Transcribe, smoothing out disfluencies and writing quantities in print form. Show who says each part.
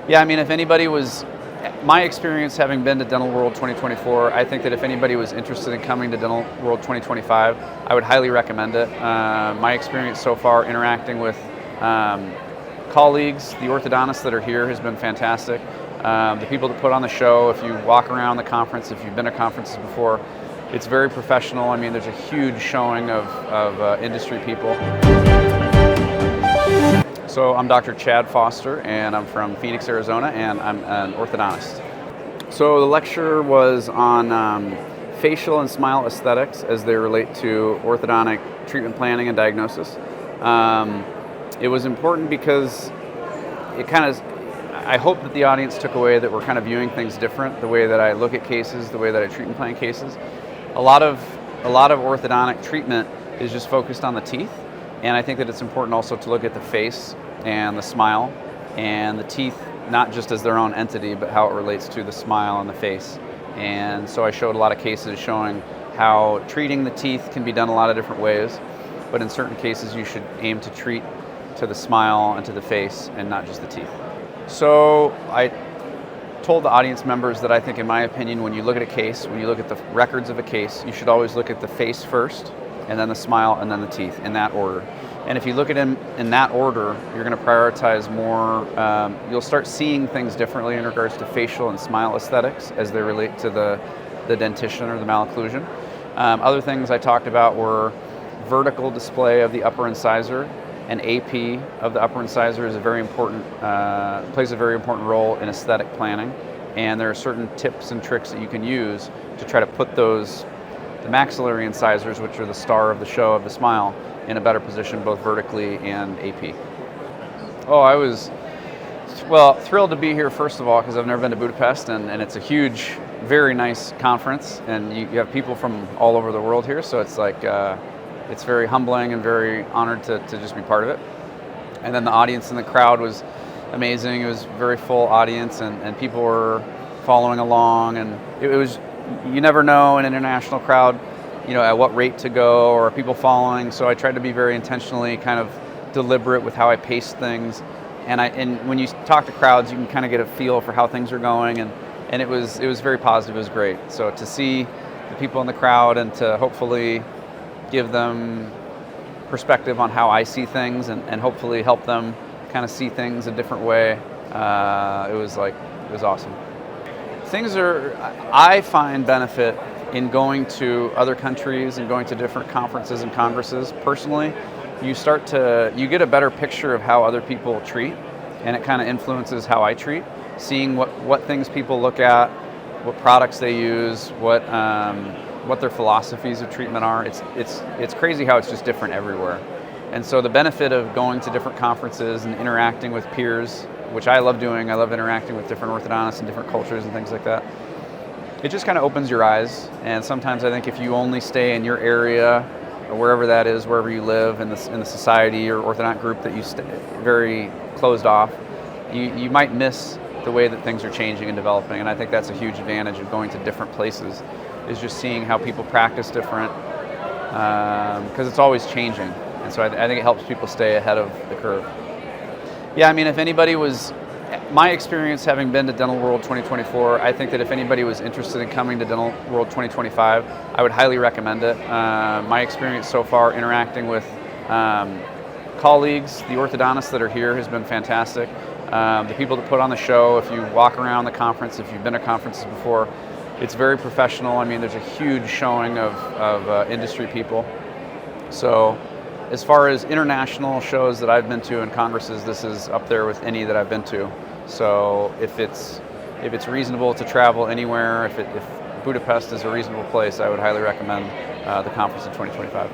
Speaker 1: Yeah, I mean, if anybody was, my experience having been to Dental World 2024, I think that if anybody was interested in coming to Dental World 2025, I would highly recommend it. My experience so far interacting with colleagues, the orthodontists that are here has been fantastic. The people that put on the show, if you walk around the conference, if you've been to conferences before, it's very professional. I mean, there's a huge showing of industry people. So I'm Dr. Chad Foster, and I'm from Phoenix, Arizona, and I'm an orthodontist. So the lecture was on facial and smile aesthetics as they relate to orthodontic treatment planning and diagnosis. It was important because I hope that the audience took away that we're kind of viewing things different, the way that I look at cases, the way that I treat and plan cases. A lot of orthodontic treatment is just focused on the teeth, and I think that it's important also to look at the face and the smile and the teeth, not just as their own entity, but how it relates to the smile and the face. And so I showed a lot of cases showing how treating the teeth can be done a lot of different ways, but in certain cases you should aim to treat to the smile and to the face and not just the teeth. So I told the audience members that I think, in my opinion, when you look at a case, when you look at the records of a case, you should always look at the face first, and then the smile, and then the teeth, in that order. And if you look at them in that order, you're going to prioritize more, you'll start seeing things differently in regards to facial and smile aesthetics as they relate to the dentition or the malocclusion. Other things I talked about were vertical display of the upper incisor, and AP of the upper incisor is a very important, plays a very important role in aesthetic planning. And there are certain tips and tricks that you can use to try to put the maxillary incisors, which are the star of the show of the smile, in a better position both vertically and AP. Oh, I was, thrilled to be here, first of all, because I've never been to Budapest, and it's a huge, very nice conference, and you have people from all over the world here, so it's like, it's very humbling and very honored to just be part of it. And then the audience in the crowd was amazing. It was a very full audience, and people were following along, and it was, you never know in an international crowd, at what rate to go, or are people following. So I tried to be very intentionally kind of deliberate with how I paced things. And when you talk to crowds, you can kind of get a feel for how things are going, and it was very positive. It was great. So to see the people in the crowd and to hopefully give them perspective on how I see things, and hopefully help them kind of see things a different way. It was awesome. I find benefit in going to other countries and going to different conferences and congresses. Personally, you get a better picture of how other people treat, and it kind of influences how I treat. Seeing what things people look at, what products they use, what their philosophies of treatment are. It's crazy how it's just different everywhere. And so the benefit of going to different conferences and interacting with peers, which I love doing, I love interacting with different orthodontists and different cultures and things like that. It just kind of opens your eyes. And sometimes I think if you only stay in your area, or wherever that is, wherever you live in the society or orthodontic group that you stay very closed off, you might miss the way that things are changing and developing. And I think that's a huge advantage of going to different places, is just seeing how people practice different, because it's always changing. And so I think it helps people stay ahead of the curve. Yeah, I mean, if anybody was, my experience having been to Dental World 2024, I think that if anybody was interested in coming to Dental World 2025, I would highly recommend it. My experience so far interacting with colleagues, the orthodontists that are here, has been fantastic. The people that put on the show, if you walk around the conference, if you've been to conferences before, it's very professional. I mean, there's a huge showing of industry people. So as far as international shows that I've been to and congresses, this is up there with any that I've been to. So if it's reasonable to travel anywhere, if Budapest is a reasonable place, I would highly recommend the conference in 2025.